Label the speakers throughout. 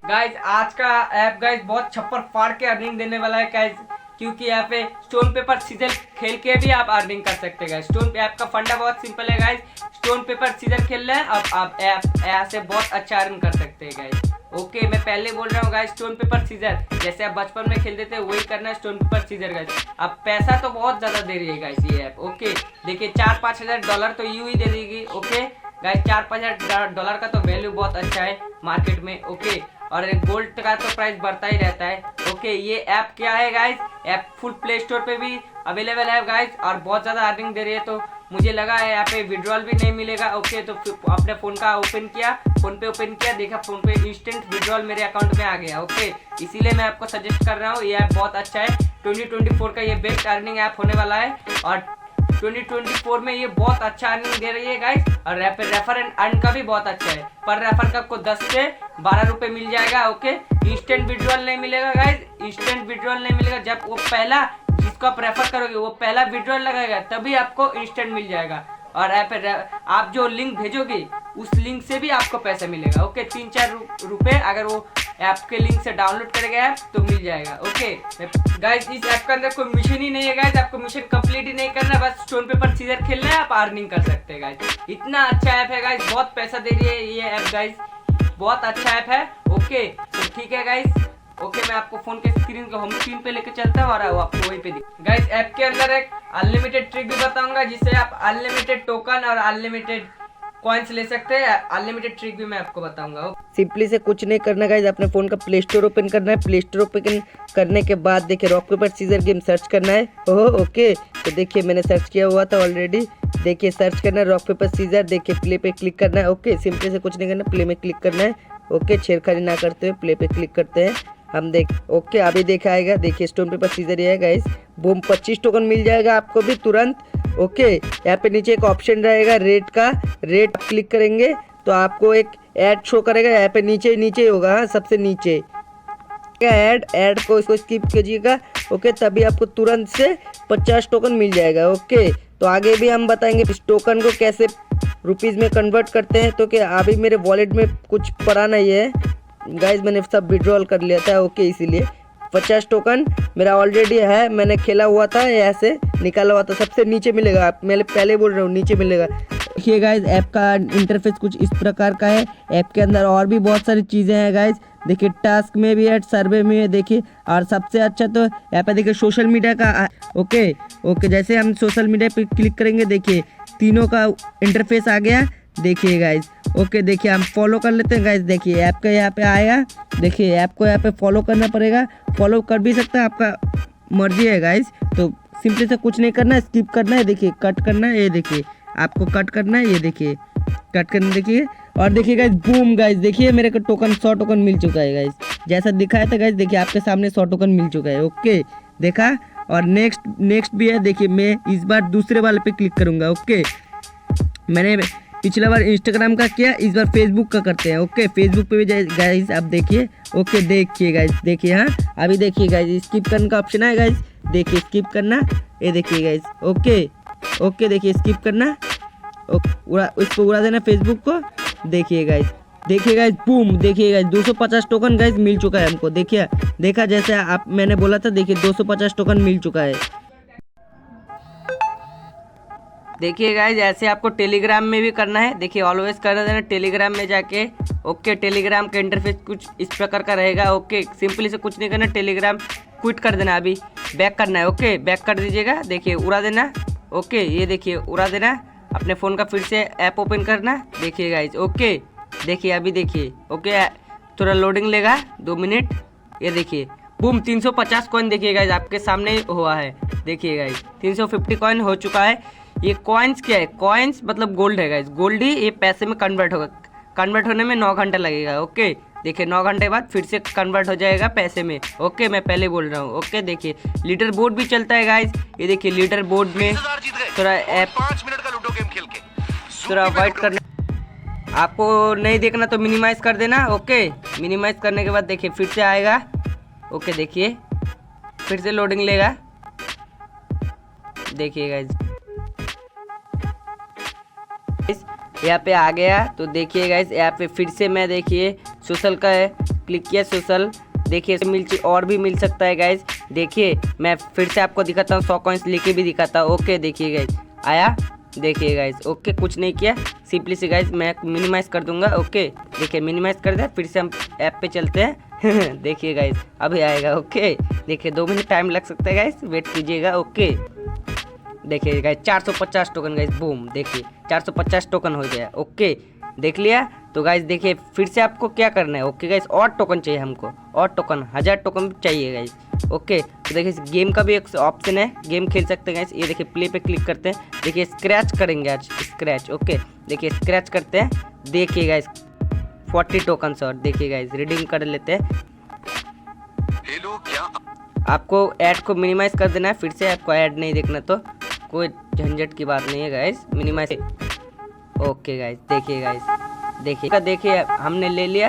Speaker 1: Guys आज का app guys बहुत छप्पर फाड़ के अर्निंग देने वाला है गाइज, क्योंकि यहाँ पे स्टोन पेपर सीजर खेल के भी आप अर्निंग कर सकते हैं गाइज। स्टोन ऐप का फंडा बहुत सिंपल है गाइज। स्टोन पेपर सीजर खेल रहे हैं, अब आप ऐप यहाँ से बहुत अच्छा अर्न कर सकते हैं गाइज। ओके, मैं पहले बोल रहा हूँ गाइज, स्टोन पेपर सीजर जैसे आप बचपन में खेलते थे वही करना है, स्टोन पेपर सीजर गाइज। अब पैसा तो बहुत ज्यादा दे रही है गाइज ये ऐप। ओके, देखिए 4-5 हजार डॉलर तो यूं ही दे देगी। ओके गाइज, 4-5 हजार डॉलर का तो वैल्यू बहुत अच्छा है मार्केट में। ओके, और गोल्ड का तो प्राइस बढ़ता ही रहता है। ओके, ये ऐप क्या है guys, app full play store पे भी अवेलेबल है गाइज और बहुत ज़्यादा अर्निंग दे रही है। तो मुझे लगा है यहाँ पे विड्रॉल भी नहीं मिलेगा। ओके, तो अपने फ़ोन का ओपन किया, फ़ोन पे ओपन किया, देखा फ़ोन पे इंस्टेंट विड्रॉल मेरे अकाउंट में आ गया। ओके, इसीलिए मैं आपको सजेस्ट कर रहा हूँ, ये ऐप बहुत अच्छा है। 2024 का ये बेस्ट अर्निंग ऐप होने वाला है और 2024 में ये बहुत अच्छा अर्निंग दे रही है गाइस। और रेफर एंड अर्न का भी बहुत अच्छा है, पर रेफर का आपको 10 से 12 रुपए मिल जाएगा। ओके, इंस्टेंट विड्रॉल नहीं मिलेगा गाइस, इंस्टेंट विड्रॉल नहीं मिलेगा। जब वो पहला जिसको आप रेफर करोगे वो पहला विड्रॉल लगाएगा तभी आपको इंस्टेंट मिल जाएगा। और आप जो लिंक भेजोगे उस लिंक से भी आपको पैसा मिलेगा। ओके, 3-4 रुपए अगर वो ऐप के लिंक से डाउनलोड करेगा ऐप तो मिल जाएगा। ओके गाइस, इस ऐप के अंदर कोई मिशन ही नहीं है गाइस, आपको मिशन कंप्लीट ही नहीं करना, बस स्टोन पेपर सीजर खेलना है, आप अर्निंग कर सकते हैं गाइस। इतना अच्छा ऐप है गाइस, बहुत पैसा दे रही है ये ऐप गाइस, बहुत अच्छा ऐप है। ओके, तो ठीक है गाइस। ओके, मैं आपको फोन के स्क्रीन को होम स्क्रीन पे लेके चलता हूँ और आपको वहीं पे गाइस ऐप के अंदर एक अनलिमिटेड ट्रिक भी बताऊंगा जिससे आप अनलिमिटेड टोकन और अनलिमिटेड कॉइन्स ले सकते हैं। अनलिमिटेड ट्रिक भी मैं आपको बताऊंगा।
Speaker 2: सिंपली से कुछ नहीं करना गाइज, अपने फ़ोन का प्ले स्टोर ओपन करना है। प्ले स्टोर ओपन करने के बाद देखिए rock paper scissor game search करना है। ओह ओके, तो देखिए मैंने सर्च किया हुआ था ऑलरेडी। देखिए सर्च करना है रॉक पेपर सीजर, देखिए प्ले पे क्लिक करना है। ओके, सिंपली से कुछ नहीं करना, प्ले में क्लिक करना है। ओके, छेड़खानी ना करते हुए प्ले पे क्लिक करते हैं हम। ओके, अभी देखा आएगा, देखिए स्टोन पेपर सीजर ये है गाइस। बूम, 25 टोकन मिल जाएगा आपको भी तुरंत। ओके, यहाँ पे नीचे एक ऑप्शन रहेगा रेट का, रेट क्लिक करेंगे तो आपको एक ऐड शो करेगा। यहाँ पे नीचे नीचे होगा, हाँ सबसे नीचे ऐड को इसको स्किप कीजिएगा। ओके, तभी आपको तुरंत से 50 टोकन मिल जाएगा। ओके, तो आगे भी हम बताएंगे इस टोकन को कैसे रुपीज़ में कन्वर्ट करते हैं। तो क्या अभी मेरे वॉलेट में कुछ पड़ा नहीं है गाइज, मैंने सब विड्रॉल कर लिया था। ओके, इसीलिए 50 टोकन मेरा ऑलरेडी है, मैंने खेला हुआ था, ऐसे निकाला हुआ था। सबसे नीचे मिलेगा, आप मैं पहले बोल रहा हूँ नीचे मिलेगा। देखिए गाइज, ऐप का इंटरफेस कुछ इस प्रकार का है। ऐप के अंदर और भी बहुत सारी चीज़ें हैं गाइज, देखिए टास्क में भी है, सर्वे में है, देखिए। और सबसे अच्छा तो यहाँ पे देखिए सोशल मीडिया का। ओके, जैसे हम सोशल मीडिया पे क्लिक करेंगे, देखिए तीनों का इंटरफेस आ गया। देखिए गाइज, ओके, देखिए हम फॉलो कर लेते हैं गाइज। देखिए ऐप का यहाँ पे आएगा, देखिए ऐप को यहाँ पे फॉलो करना पड़ेगा। फॉलो कर भी सकते हैं, आपका मर्जी है गाइज। तो सिंपली से कुछ नहीं करना है, स्किप करना है, देखिए कट करना है, ये देखिए आपको कट करना है, ये देखिए कट करना, देखिए। और देखिए गाइज, बूम गाइज, देखिए मेरे को टोकन 100 टोकन मिल चुका है गाइज, जैसा दिखाया था गाइज। देखिए आपके सामने 100 टोकन मिल चुका है। ओके, देखा। और नेक्स्ट भी है, देखिए मैं इस बार दूसरे वाले पे क्लिक करूँगा। ओके, मैंने पिछला बार इंस्टाग्राम का किया, इस बार फेसबुक का करते हैं। ओके, फेसबुक पे भी गाइज आप देखिए। ओके, देखिए गाइज, देखिए, हाँ अभी देखिए गाइज स्किप करने का ऑप्शन है गाइज, देखिए स्किप करना, ये देखिए गाइज। ओके, देखिए स्किप करना, इसको उड़ा देना फेसबुक को। देखिए गाइज, बूम, देखिए गाइज 250 टोकन गाइज मिल चुका है हमको। देखिए, देखा जैसे आप मैंने बोला था, देखिए 250 टोकन मिल चुका है।
Speaker 1: देखिए गाइज, ऐसे आपको टेलीग्राम में भी करना है। देखिए ऑलवेज करना देना टेलीग्राम में जाके। ओके, टेलीग्राम का इंटरफेस कुछ इस प्रकार का रहेगा। ओके, सिंपली से कुछ नहीं करना, टेलीग्राम क्विट कर देना, अभी बैक करना है। ओके, बैक कर दीजिएगा, देखिए उड़ा देना। ओके, ये देखिए उड़ा देना, अपने फ़ोन का फिर से ऐप ओपन करना। देखिए गाइज, ओके, देखिए अभी देखिए। ओके, थोड़ा लोडिंग लेगा 2 मिनट। ये देखिए बूम, 350 कॉइन देखिए गाइज आपके सामने हुआ है। देखिए गाइज 350 कॉइन हो चुका है। ये कॉइन्स क्या है, कॉइन्स मतलब गोल्ड है गाइज, गोल्ड ही ये पैसे में कन्वर्ट होगा। कन्वर्ट होने में 9 घंटा लगेगा। ओके, देखिए 9 घंटे बाद फिर से कन्वर्ट हो जाएगा पैसे में। ओके, मैं पहले बोल रहा हूँ। ओके, देखिए लीडर बोर्ड भी चलता है गाइज, ये देखिए लीडर बोर्ड में थोड़ा ऐप 5 मिनट का लूडो गेम खेल के थोड़ा अवॉइड करना। आपको नहीं देखना तो मिनिमाइज कर देना। ओके, मिनिमाइज करने के बाद देखिए फिर से आएगा। ओके, देखिए फिर से लोडिंग लेगा। देखिए गाइज यहाँ पे आ गया, तो देखिए गाइस यहाँ पे फिर से मैं देखिए सोशल का
Speaker 2: क्लिक किया सोशल, देखिए और भी मिल सकता है गाइज। देखिए मैं फिर से आपको दिखाता हूँ, 100 कॉइन्स लेके भी दिखाता हूँ। ओके देखिए गाइज आया, देखिए गाइज। ओके कुछ नहीं किया, सिंपली से गाइज मैं मिनिमाइज़ कर दूंगा। ओके देखिए मिनिमाइज़ कर दिया, फिर से हम ऐप पे चलते हैं। देखिए गाइज अभी आएगा। ओके देखिए 2 मिनट टाइम लग सकता है गाइज, वेट कीजिएगा। ओके देखिए गाइज 450 टोकन गाइज, बूम देखिए 450 टोकन हो गया। ओके देख लिया। तो गाइज देखिए फिर से आपको क्या करना है। ओके गाइज और टोकन चाहिए हमको, और टोकन 1000 टोकन चाहिए गाइज। ओके तो देखिए गेम का भी एक ऑप्शन है, गेम खेल सकते हैं गाइज। ये देखिए प्ले पे क्लिक करते हैं, देखिए स्क्रैच करेंगे आज, स्क्रैच। ओके देखिए स्क्रैच करते हैं, देखिए गाइज 40 टोकन और देखिए गाइज रिडीम कर लेते हैं।
Speaker 3: हेलो क्या
Speaker 2: आपको ऐड को मिनिमाइज कर देना है, फिर से आपको ऐड नहीं देखना तो कोई झंझट की बात नहीं है गाइज, मिनिमाइज। ओके गाइज देखिए गाइज देखिए हमने ले लिया,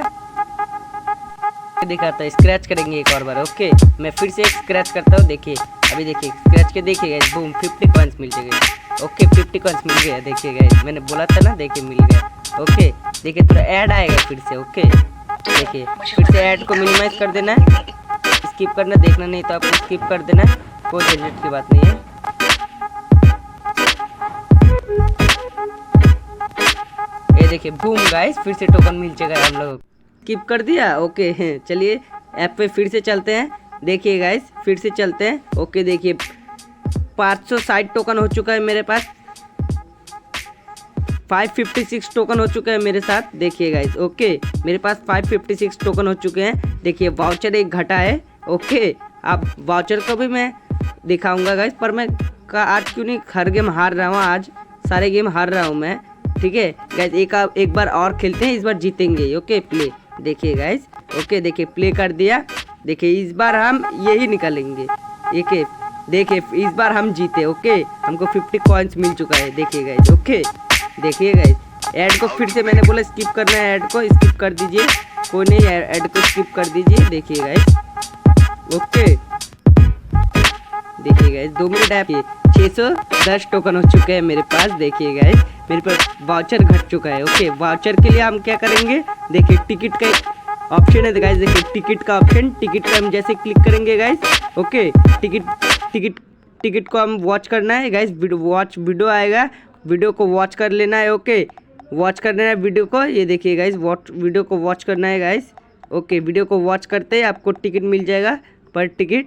Speaker 2: दिखाता है स्क्रैच करेंगे एक और बार। ओके मैं फिर से एक स्क्रैच करता हूँ, देखिए अभी देखिए स्क्रैच के देखिए गाइज बूम 50 कॉइन्स मिल गए। ओके 50 कॉइन्स मिल गया, देखिए गाइज मैंने बोला था ना, देखिए मिल गया। ओके देखिए थोड़ा ऐड आएगा फिर से। ओके देखिए फिर से ऐड को मिनिमाइज कर देना है, स्किप करना, देखना नहीं तो आपको स्किप कर देना है, कोई झंझट की बात नहीं है। ये देखिए बूम गाइस फिर से टोकन मिल चुका है हम लोग, स्किप कर दिया। ओके चलिए ऐप पे फिर से चलते हैं, देखिए गाइस फिर से चलते हैं। ओके देखिए 560 टोकन हो चुका है मेरे पास, 556 टोकन हो चुका है मेरे साथ, देखिए गाइस। ओके मेरे पास 556 टोकन हो चुके हैं। देखिए वाउचर एक घटा है। ओके अब वाउचर को भी मैं दिखाऊंगा गाइस, पर मैं आज क्यों नहीं हर गेम हार रहा हूँ, आज सारे गेम हार रहा हूँ मैं। ठीक है गाइस एक बार और खेलते हैं, इस बार जीतेंगे। ओके प्ले देखिए गाइस। ओके देखिए प्ले कर दिया, देखिए इस बार हम यही निकालेंगे। देखिए इस बार हम जीते। ओके हमको 50 कॉइन्स मिल चुका है, देखिए गाइस। ओके देखिए गाइस ऐड को फिर से मैंने बोला स्किप करना है, ऐड को स्किप कर दीजिए, कोई नहीं ऐड को स्किप कर दीजिए। देखिए गाइस ओके देखिए गाइस 2 मिनट ऐप 610 टोकन हो चुके हैं मेरे पास, देखिए गाइस मेरे पास वाउचर घट चुका है। ओके वाउचर के लिए हम क्या करेंगे, देखिए टिकट का एक ऑप्शन है गाइस, देखिए टिकट का ऑप्शन, टिकट का हम जैसे क्लिक करेंगे गाइस। ओके टिकट को हम वॉच करना है गाइस, वीडियो आएगा, वीडियो को वॉच कर लेना है। ओके वॉच करना है वीडियो को, ये देखिए गाइस वीडियो को वॉच करना है गाइस। ओके वीडियो को वॉच करते ही आपको टिकट मिल जाएगा पर टिकट।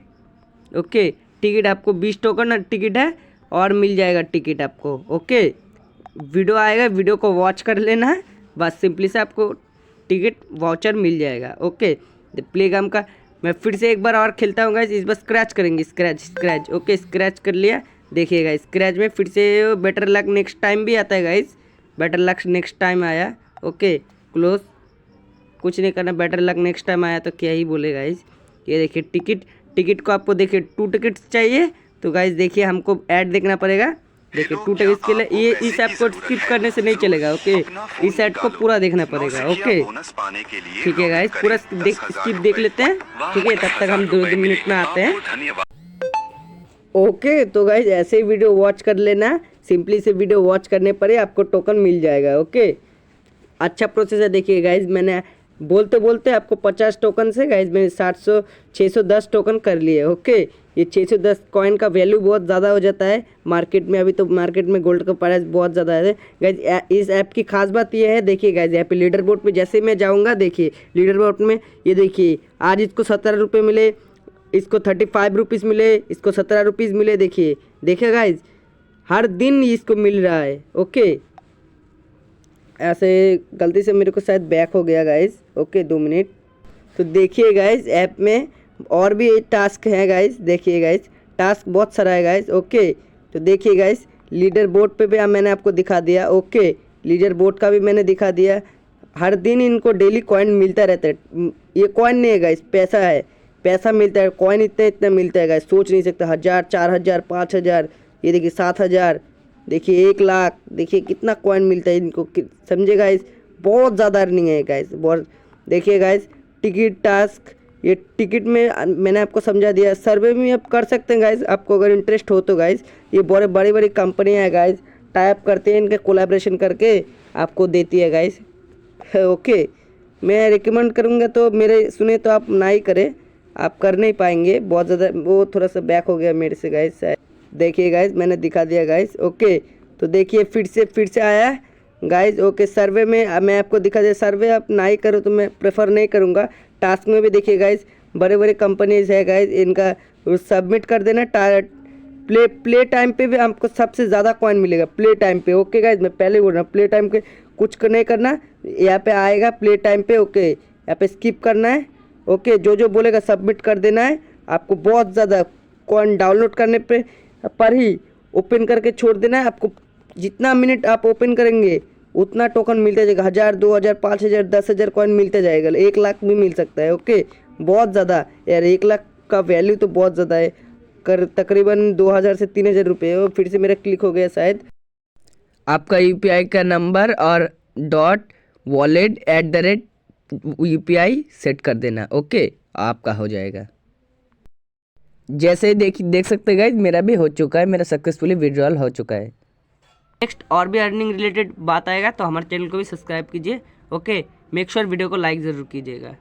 Speaker 2: ओके टिकट आपको 20 टोकन टिकट है और मिल जाएगा टिकट आपको। ओके वीडियो आएगा, वीडियो को वॉच कर लेना है बस, सिंपली से आपको टिकट वाउचर मिल जाएगा। ओके प्ले गेम का मैं फिर से एक बार और खेलता हूँ गाइस, इस बार स्क्रैच करेंगे, स्क्रैच। ओके स्क्रैच कर लिया, देखिए गाइस स्क्रैच में फिर से बेटर लक नेक्स्ट टाइम भी आता है guys, better luck next time आया। ओके क्लोज, कुछ नहीं करना, बेटर लक नेक्स्ट टाइम आया तो क्या ही बोले गाइस। ये देखिए टिकट को आपको देखिए 2 टिकट्स चाहिए, तो गाइस देखिए हमको ऐड देखना पड़ेगा। देखिए 2 टिकट्स के लिए ये इस ऐप को स्किप करने से नहीं चलेगा। ओके इस ऐप को पूरा देखना पड़ेगा। ओके ठीक है गाइस पूरा स्किप देख लेते हैं, ठीक है तब तक हम 2 मिनट में आते हैं। ओके तो गाइस ऐसे ही वीडियो वॉच कर लेना, सिंपली से वीडियो वॉच करने पर ही आपको टोकन मिल जाएगा। ओके अच्छा प्रोसेस है। देखिए गाइस मैंने बोलते बोलते आपको 50 टोकन से गाइस मैंने 610 टोकन कर लिए। ओके ये 610 कॉइन का वैल्यू बहुत ज़्यादा हो जाता है मार्केट में, अभी तो मार्केट में गोल्ड का प्राइस बहुत ज़्यादा है गाइस। इस ऐप की खास बात ये है, देखिए गाइस यहाँ पे लीडर बोर्ड पे जैसे मैं जाऊँगा, देखिए लीडर बोर्ड में ये देखिए आज इसको 17 रुपये मिले, इसको 35 रुपीज़ मिले, इसको 17 रुपीज़ मिले। देखिए गाइस हर दिन इसको मिल रहा है। ओके ऐसे गलती से मेरे को शायद बैक हो गया गाइस। Okay 2 minute. तो देखिए गाइस ऐप में और भी टास्क है गाइस, देखिए गाइस टास्क बहुत सारा है गाइस। ओके तो देखिए गाइस लीडर बोर्ड पे भी मैंने आपको दिखा दिया। ओके लीडर बोर्ड का भी मैंने दिखा दिया, हर दिन इनको डेली कॉइन मिलता रहता है। ये कॉइन नहीं है गाइस, पैसा है, पैसा मिलता है, कॉइन इतना मिलता है गाइस, सोच नहीं सकते। 1000 4000 5000, ये देखिए 7000, देखिए 1 लाख, देखिए कितना कॉइन मिलता है इनको, समझे गाइस बहुत ज़्यादा अर्निंग है गाइस बहुत। देखिए गाइस टिकट टास्क, ये टिकट में मैंने आपको समझा दिया, सर्वे भी आप कर सकते हैं गाइस आपको अगर इंटरेस्ट हो तो गाइस। ये बड़ी बड़ी कंपनियाँ हैं गाइस, टाइप करते हैं, इनके कोलैबोरेशन करके आपको देती है गाइस। ओके मैं रिकमेंड करूँगा तो मेरे सुने तो आप ना ही करें, आप कर नहीं पाएंगे, बहुत ज़्यादा वो थोड़ा सा बैक हो गया मेरे से गाइस। देखिए गाइस मैंने दिखा दिया गाइस। ओके तो देखिए फिर से आया है गाइस। ओके सर्वे में मैं आपको दिखा दिया, सर्वे आप ना ही करो तो मैं प्रेफर नहीं करूँगा। टास्क में भी देखिए गाइस बड़े बड़े कंपनीज है गाइस, इनका सबमिट कर देना। प्ले टाइम पे भी आपको सबसे ज़्यादा कॉइन मिलेगा प्ले टाइम पे। ओके गाइस मैं पहले बोल रहा हूँ प्ले टाइम पे कुछ नहीं करना, यहाँ पे आएगा प्ले टाइम पे। ओके यहाँ पे स्किप करना है। ओके जो बोलेगा सबमिट कर देना है। आपको बहुत ज़्यादा कॉइन डाउनलोड करने पर ही ओपन करके छोड़ देना है। आपको जितना मिनट आप ओपन करेंगे उतना टोकन मिलता जाएगा, 1000 2000 5000 10,000 कॉइन मिलता जाएगा, 1 लाख भी मिल सकता है। ओके बहुत ज़्यादा यार, 1 लाख का वैल्यू तो बहुत ज़्यादा है, कर तकरीबन 2000 से 3000 रुपये। और फिर से मेरा क्लिक हो गया शायद। आपका यूपीआई का नंबर और .wallet@UPI सेट कर देना। ओके आपका हो जाएगा। जैसे ही देख सकते हैं गाइज मेरा भी हो चुका है, मेरा सक्सेसफुली विड्रॉल हो चुका है। नेक्स्ट और भी अर्निंग रिलेटेड बात आएगा तो हमारे चैनल को भी सब्सक्राइब कीजिए। ओके मेक श्योर वीडियो को लाइक ज़रूर कीजिएगा।